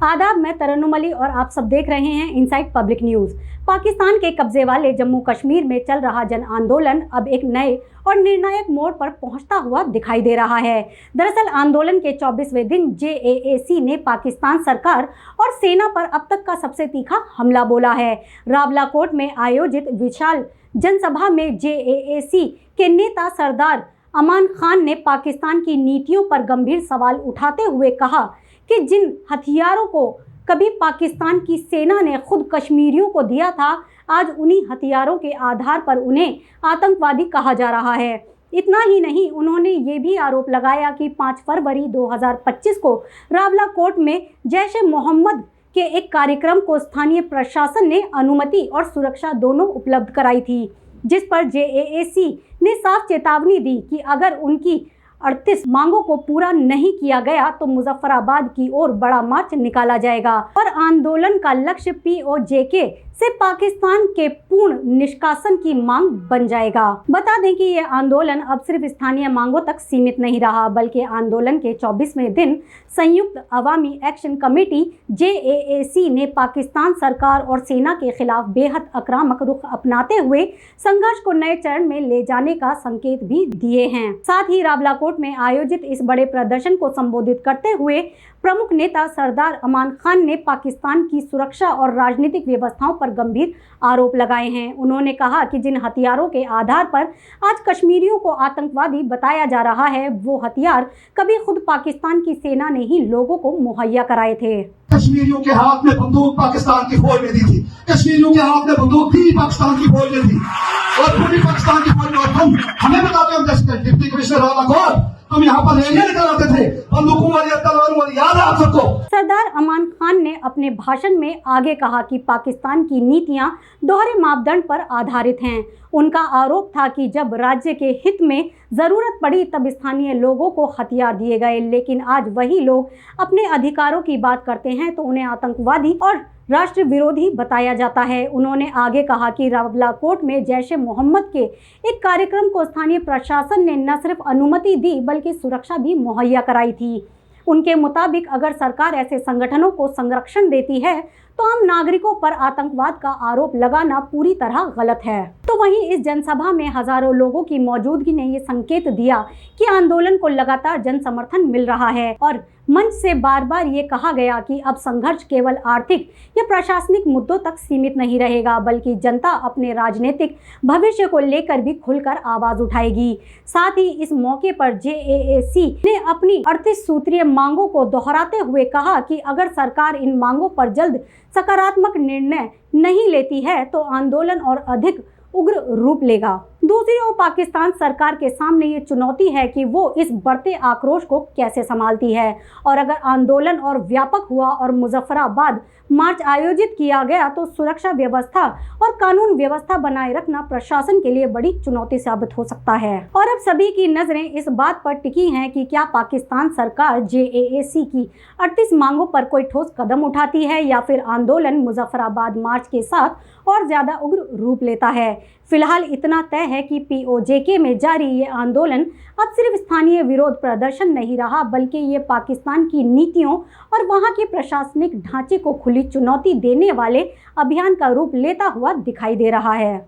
आदाब, मैं तरन्नुम अली और आप सब देख रहे हैं इनसाइड पब्लिक न्यूज। पाकिस्तान के कब्जे वाले जम्मू कश्मीर में चल रहा जन आंदोलन अब एक नए और निर्णायक मोड़ पर पहुंचता हुआ दिखाई दे रहा है। दरअसल आंदोलन के 24वें दिन JAAC ने पाकिस्तान सरकार और सेना पर अब तक का सबसे तीखा हमला बोला है। रावलाकोट में आयोजित विशाल जनसभा में JAAC के नेता सरदार अमान खान ने पाकिस्तान की नीतियों पर गंभीर सवाल उठाते हुए कहा कि जिन हथियारों को कभी पाकिस्तान की सेना ने खुद कश्मीरियों को दिया था, आज उन्हीं हथियारों के आधार पर उन्हें आतंकवादी कहा जा रहा है। इतना ही नहीं, उन्होंने ये भी आरोप लगाया कि 5 फरवरी 2025 को रावलाकोट में जैश-ए-मोहम्मद के एक कार्यक्रम को स्थानीय प्रशासन ने अनुमति और सुरक्षा दोनों उपलब्ध कराई थी, जिस पर JAAC ने साफ चेतावनी दी कि अगर उनकी 38 मांगों को पूरा नहीं किया गया तो मुजफ्फराबाद की ओर बड़ा मार्च निकाला जाएगा और आंदोलन का लक्ष्य POJK से पाकिस्तान के पूर्ण निष्कासन की मांग बन जाएगा। बता दें कि ये आंदोलन अब सिर्फ स्थानीय मांगों तक सीमित नहीं रहा, बल्कि आंदोलन के 24वें दिन संयुक्त अवामी एक्शन कमेटी JAAC ने पाकिस्तान सरकार और सेना के खिलाफ बेहद आक्रामक रुख अपनाते हुए संघर्ष को नए चरण में ले जाने का संकेत भी दिए हैं। साथ ही रावलाकोट में आयोजित इस बड़े प्रदर्शन को संबोधित करते हुए प्रमुख नेता सरदार अमान खान ने पाकिस्तान की सुरक्षा और राजनीतिक व्यवस्थाओं पर गंभीर आरोप लगाए हैं। उन्होंने कहा कि जिन हथियारों के आधार पर आज कश्मीरियों को आतंकवादी बताया जा रहा है, वो हथियार कभी खुद पाकिस्तान की सेना ने ही लोगों को मुहैया कराए थे। कश्मीरियों के हाथ में बंदूक पाकिस्तान की फौज ने दी थी, कश्मीरियों के हाथ में बंदूक भी पाकिस्तान की फौज ने दी और पूरी पाकिस्तान की फौज में तुम हमें बताते हो डिप्टी कमिश्नर रावलाकोट, तुम यहाँ पर रैलियां निकालते थे बंदूकों वाली, तलवारों वाली, याद है आप सबको। सरदार अमान खान ने अपने भाषण में आगे कहा कि पाकिस्तान की नीतियां दोहरे मापदंड पर आधारित हैं। उनका आरोप था कि जब राज्य के हित में जरूरत पड़ी तब स्थानीय लोगों को हथियार दिए गए, लेकिन आज वही लोग अपने अधिकारों की बात करते हैं तो उन्हें आतंकवादी और राष्ट्र विरोधी बताया जाता है। उन्होंने आगे कहा कि रावलाकोट में जैश-ए-मोहम्मद के एक कार्यक्रम को स्थानीय प्रशासन ने न सिर्फ अनुमति दी बल्कि सुरक्षा भी मुहैया कराई थी। उनके मुताबिक अगर सरकार ऐसे संगठनों को संरक्षण देती है तो आम नागरिकों पर आतंकवाद का आरोप लगाना पूरी तरह गलत है। तो वहीं इस जनसभा में हजारों लोगों की मौजूदगी ने ये संकेत दिया कि आंदोलन को लगातार जन समर्थन मिल रहा है और मंच से बार बार ये कहा गया कि अब संघर्ष केवल आर्थिक या प्रशासनिक मुद्दों तक सीमित नहीं रहेगा, बल्कि जनता अपने राजनीतिक भविष्य को लेकर भी खुलकर आवाज उठाएगी। साथ ही इस मौके पर JAAC ने अपनी 38 सूत्रीय मांगों को दोहराते हुए कहा कि अगर सरकार इन मांगों पर जल्द सकारात्मक निर्णय नहीं लेती है तो आंदोलन और अधिक उग्र रूप लेगा। दूसरी ओर पाकिस्तान सरकार के सामने ये चुनौती है कि वो इस बढ़ते आक्रोश को कैसे संभालती है और अगर आंदोलन और व्यापक हुआ और मुजफ्फराबाद मार्च आयोजित किया गया तो सुरक्षा व्यवस्था और कानून व्यवस्था बनाए रखना प्रशासन के लिए बड़ी चुनौती साबित हो सकता है। और अब सभी की नजरें इस बात पर टिकी हैं कि क्या पाकिस्तान सरकार JAAC की 38 मांगों पर कोई ठोस कदम उठाती है या फिर आंदोलन मुजफ्फराबाद मार्च के साथ और ज्यादा उग्र रूप लेता है। फिलहाल इतना तय है कि POJK में जारी ये आंदोलन अब सिर्फ स्थानीय विरोध प्रदर्शन नहीं रहा, बल्कि ये पाकिस्तान की नीतियों और वहां के प्रशासनिक ढांचे को खुली चुनौती देने वाले अभियान का रूप लेता हुआ दिखाई दे रहा है।